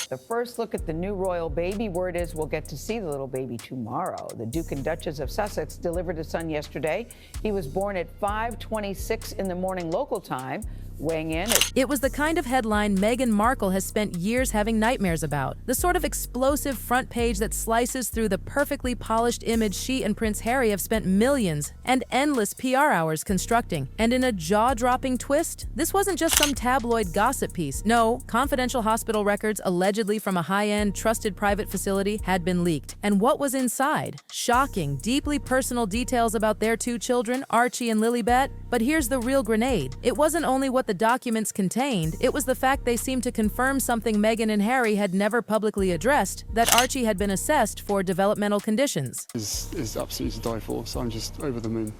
The first look at the new royal baby. Word is we'll get to see the little baby tomorrow. The Duke and Duchess of Sussex delivered a son yesterday. He was born at 5:26 in the morning local time. Weighing in. It was the kind of headline Meghan Markle has spent years having nightmares about. The sort of explosive front page that slices through the perfectly polished image she and Prince Harry have spent millions and endless PR hours constructing. And in a jaw-dropping twist, this wasn't just some tabloid gossip piece. No, confidential hospital records allegedly from a high-end, trusted private facility had been leaked. And what was inside? Shocking, deeply personal details about their two children, Archie and Lilibet. But here's the real grenade. It wasn't only what the documents contained, it was the fact they seemed to confirm something Meghan and Harry had never publicly addressed, that Archie had been assessed for developmental conditions. Is absolutely to die for, so I'm just over the moon.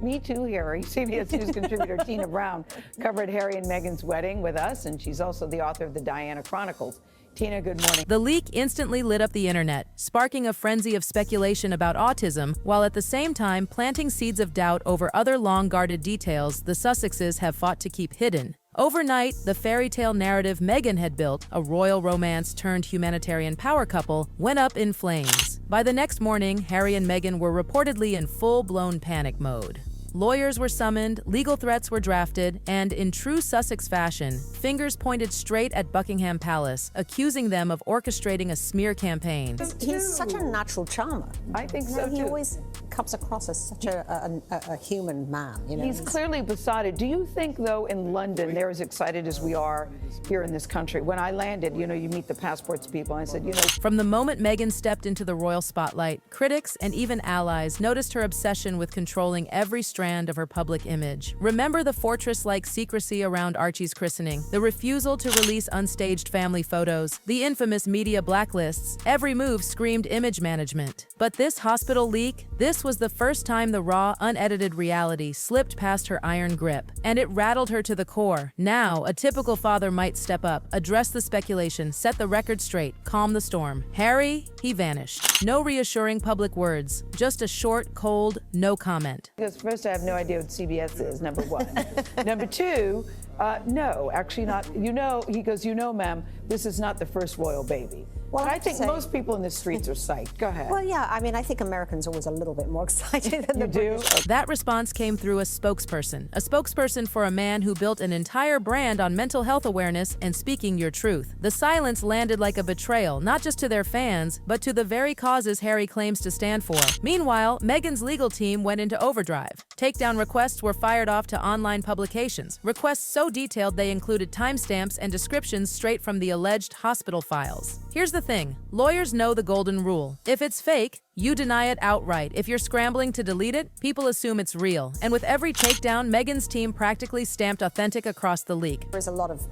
Me too, Harry. CBS News contributor Tina Brown covered Harry and Meghan's wedding with us, and she's also the author of the Diana Chronicles. Tina, good morning. The leak instantly lit up the internet, sparking a frenzy of speculation about autism, while at the same time planting seeds of doubt over other long-guarded details the Sussexes have fought to keep hidden. Overnight, the fairy tale narrative Meghan had built, a royal romance turned humanitarian power couple, went up in flames. By the next morning, Harry and Meghan were reportedly in full-blown panic mode. Lawyers were summoned, legal threats were drafted, and in true Sussex fashion, fingers pointed straight at Buckingham Palace, accusing them of orchestrating a smear campaign. He's such a natural charmer. I think so, He too. always comes across as such a human man. You know? He's clearly besotted. Do you think, though, in London, they're as excited as we are here in this country? When I landed, you meet the passports people. I said, From the moment Meghan stepped into the royal spotlight, critics and even allies noticed her obsession with controlling every strand of her public image. Remember the fortress-like secrecy around Archie's christening, the refusal to release unstaged family photos, the infamous media blacklists. Every move screamed image management. But this hospital leak, this was the first time the raw, unedited reality slipped past her iron grip, and it rattled her to the core. Now, a typical father might step up, address the speculation, set the record straight, calm the storm. Harry, he vanished. No reassuring public words, just a short, cold, no comment. because first I have no idea what CBS is, number one. Number two, no, actually not. He goes, ma'am, this is not the first royal baby. Well, I think most people in the streets are psyched. Go ahead. Well, yeah, I mean, I think Americans are always a little bit more excited than the British. That response came through a spokesperson for a man who built an entire brand on mental health awareness and speaking your truth. The silence landed like a betrayal, not just to their fans, but to the very causes Harry claims to stand for. Meanwhile, Meghan's legal team went into overdrive. Takedown requests were fired off to online publications, requests so detailed they included timestamps and descriptions straight from the alleged hospital files. Here's the thing, lawyers know the golden rule. If it's fake, you deny it outright. If you're scrambling to delete it, people assume it's real. And with every takedown, Meghan's team practically stamped authentic across the leak. There's a lot of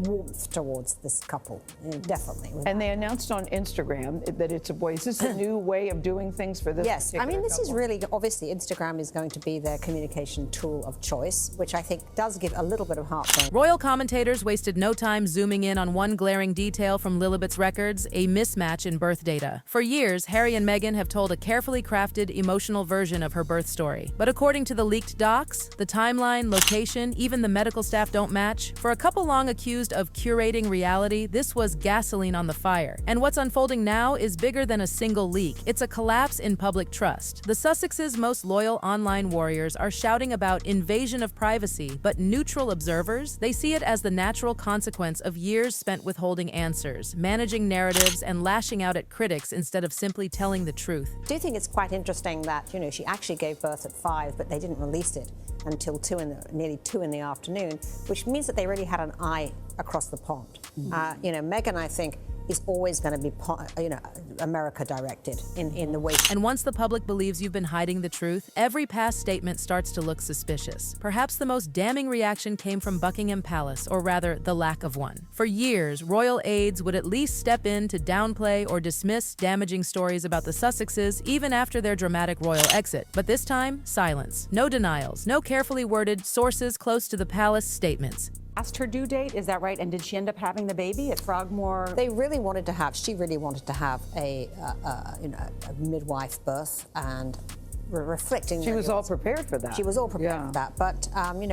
warmth towards this couple, definitely. And they announced on Instagram that it's a boy. Is this a new way of doing things for this Yes, I mean, this couple? is really, obviously, Instagram is going to be their communication tool of choice, which I think does give a little bit of heartburn. Royal commentators wasted no time zooming in on one glaring detail from Lilibet's records, a mismatch in birth data. For years, Harry and Meghan have told a carefully crafted, emotional version of her birth story. But according to the leaked docs, the timeline, location, even the medical staff don't match. For a couple long accused of curating reality, this was gasoline on the fire. And what's unfolding now is bigger than a single leak. It's a collapse in public trust. The Sussexes' most loyal online warriors are shouting about invasion of privacy, but neutral observers, they see it as the natural consequence of years spent withholding answers, managing narratives, and lashing out at critics instead of simply telling the truth. I do think it's quite interesting that, she actually gave birth at 5, but they didn't release it until nearly 2 in the afternoon, which means that they really had an eye across the pond. Meghan, I think, is always going to be, America directed in the way. And once the public believes you've been hiding the truth, every past statement starts to look suspicious. Perhaps the most damning reaction came from Buckingham Palace, or rather, the lack of one. For years, royal aides would at least step in to downplay or dismiss damaging stories about the Sussexes, even after their dramatic royal exit. But this time, silence. No denials, no carefully worded sources close to the palace statements. Asked her due date, is that right? And did she end up having the baby at Frogmore? She really wanted to have a midwife birth, and reflecting. She was all prepared for that. She was all prepared for that. But,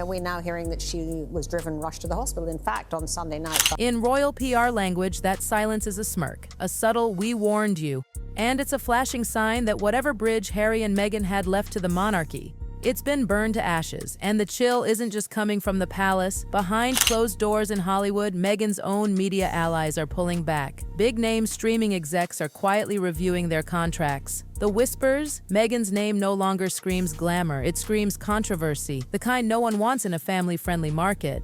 we're now hearing that she was rushed to the hospital. In fact, on Sunday night. In royal PR language, that silence is a smirk, a subtle "we warned you," and it's a flashing sign that whatever bridge Harry and Meghan had left to the monarchy, it's been burned to ashes, and the chill isn't just coming from the palace. Behind closed doors in Hollywood, Meghan's own media allies are pulling back. Big-name streaming execs are quietly reviewing their contracts. The whispers, Meghan's name no longer screams glamour, it screams controversy, the kind no one wants in a family-friendly market.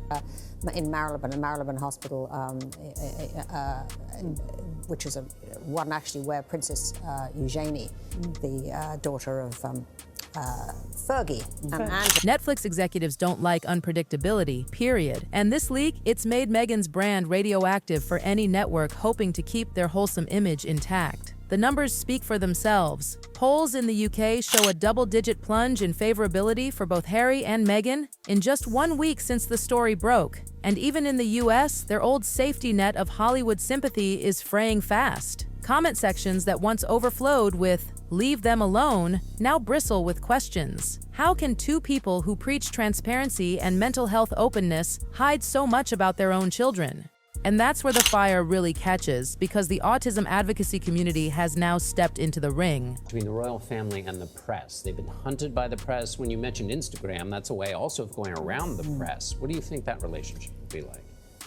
In Marylebone Hospital, which is one actually where Princess Eugenie, the daughter of Fergie and Andrew. Netflix executives don't like unpredictability, period. And this leak, it's made Meghan's brand radioactive for any network hoping to keep their wholesome image intact. The numbers speak for themselves. Polls in the UK show a double-digit plunge in favorability for both Harry and Meghan in just 1 week since the story broke. And even in the US, their old safety net of Hollywood sympathy is fraying fast. Comment sections that once overflowed with "leave them alone" now bristle with questions. How can two people who preach transparency and mental health openness hide so much about their own children? And that's where the fire really catches, because the autism advocacy community has now stepped into the ring. Between the royal family and the press, they've been hunted by the press. When you mentioned Instagram, that's a way also of going around the press. What do you think that relationship would be like?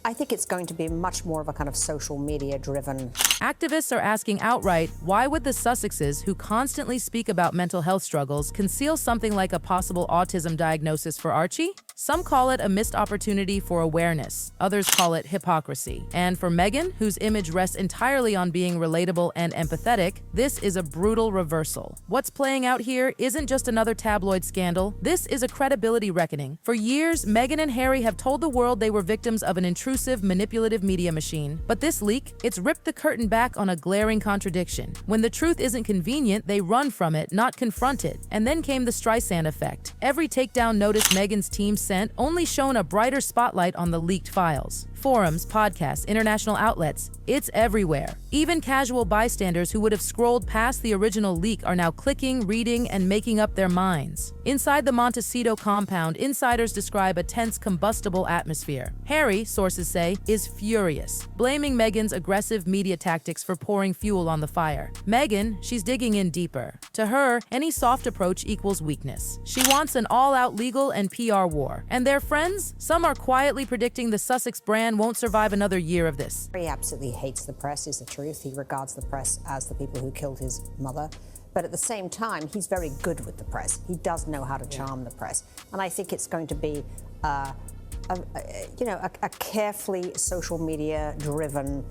I think it's going to be much more of a kind of social media-driven. Activists are asking outright, why would the Sussexes, who constantly speak about mental health struggles, conceal something like a possible autism diagnosis for Archie? Some call it a missed opportunity for awareness. Others call it hypocrisy. And for Meghan, whose image rests entirely on being relatable and empathetic, this is a brutal reversal. What's playing out here isn't just another tabloid scandal. This is a credibility reckoning. For years, Meghan and Harry have told the world they were victims of an intrusive, manipulative media machine. But this leak, it's ripped the curtain back on a glaring contradiction. When the truth isn't convenient, they run from it, not confront it. And then came the Streisand effect. Every takedown notice Meghan's team sent only shone a brighter spotlight on the leaked files. Forums, podcasts, international outlets, it's everywhere. Even casual bystanders who would have scrolled past the original leak are now clicking, reading, and making up their minds. Inside the Montecito compound, insiders describe a tense, combustible atmosphere. Harry, sources say, is furious, blaming Meghan's aggressive media tactics for pouring fuel on the fire. Meghan, she's digging in deeper. To her, any soft approach equals weakness. She wants an all-out legal and PR war. And their friends? Some are quietly predicting the Sussex brand won't survive another year of this. He absolutely hates the press, is the truth. He regards the press as the people who killed his mother. But at the same time, he's very good with the press. He does know how to charm the press. And I think it's going to be a carefully social media-driven,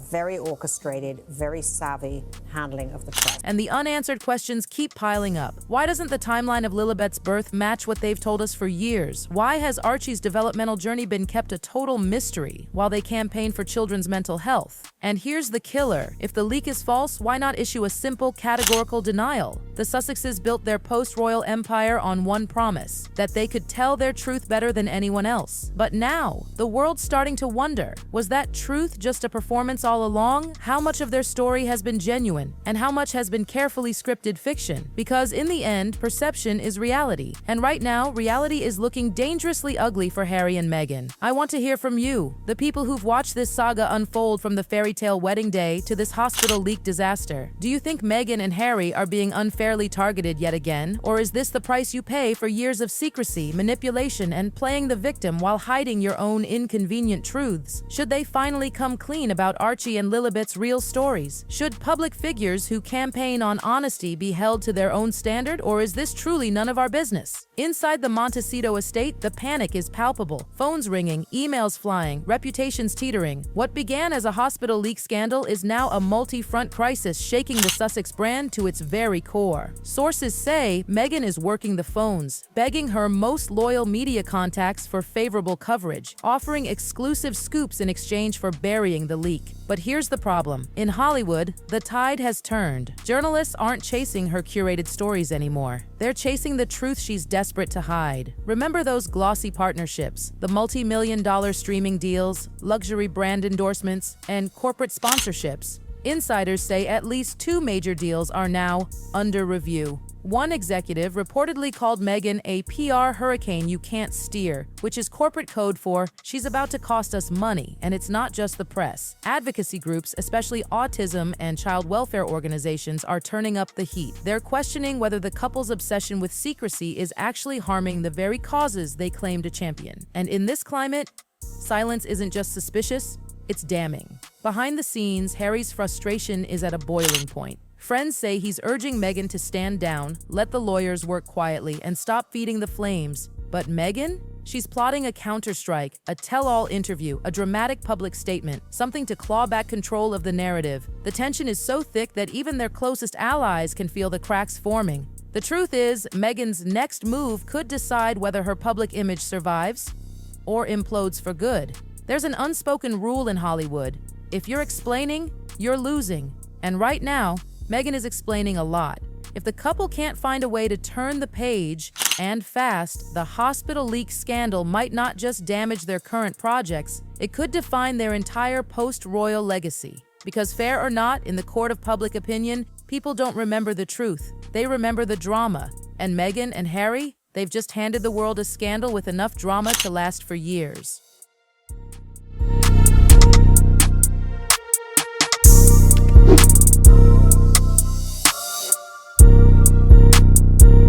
very orchestrated, very savvy handling of the press. And the unanswered questions keep piling up. Why doesn't the timeline of Lilibet's birth match what they've told us for years? Why has Archie's developmental journey been kept a total mystery while they campaign for children's mental health? And here's the killer. If the leak is false, why not issue a simple, categorical denial? The Sussexes built their post-royal empire on one promise, that they could tell their truth better than anyone else. But now, the world's starting to wonder, was that truth just a performance all along? How much of their story has been genuine, and how much has been carefully scripted fiction? Because in the end, perception is reality. And right now, reality is looking dangerously ugly for Harry and Meghan. I want to hear from you, the people who've watched this saga unfold from the fairy tale wedding day to this hospital leak disaster. Do you think Meghan and Harry are being unfairly targeted yet again? Or is this the price you pay for years of secrecy, manipulation, and playing the victim while hiding your own inconvenient truths? Should they finally come clean about Archie and Lilibet's real stories? Should public figures who campaign on honesty be held to their own standard, or is this truly none of our business? Inside the Montecito estate, the panic is palpable. Phones ringing, emails flying, reputations teetering. What began as a hospital leak scandal is now a multi-front crisis shaking the Sussex brand to its very core. Sources say Meghan is working the phones, begging her most loyal media contacts for favorable coverage, offering exclusive scoops in exchange for burying the leak. But here's the problem. In Hollywood, the tide has turned. Journalists aren't chasing her curated stories anymore. They're chasing the truth she's desperate to hide. Remember those glossy partnerships, the multi-million-dollar streaming deals, luxury brand endorsements, and corporate sponsorships? Insiders say at least 2 major deals are now under review. One executive reportedly called Meghan a PR hurricane you can't steer, which is corporate code for she's about to cost us money, and it's not just the press. Advocacy groups, especially autism and child welfare organizations, are turning up the heat. They're questioning whether the couple's obsession with secrecy is actually harming the very causes they claim to champion. And in this climate, silence isn't just suspicious, it's damning. Behind the scenes, Harry's frustration is at a boiling point. Friends say he's urging Meghan to stand down, let the lawyers work quietly, and stop feeding the flames. But Meghan? She's plotting a counterstrike, a tell-all interview, a dramatic public statement, something to claw back control of the narrative. The tension is so thick that even their closest allies can feel the cracks forming. The truth is, Meghan's next move could decide whether her public image survives or implodes for good. There's an unspoken rule in Hollywood. If you're explaining, you're losing. And right now, Meghan is explaining a lot. If the couple can't find a way to turn the page, and fast, the hospital leak scandal might not just damage their current projects, it could define their entire post-royal legacy. Because fair or not, in the court of public opinion, people don't remember the truth. They remember the drama. And Meghan and Harry, they've just handed the world a scandal with enough drama to last for years.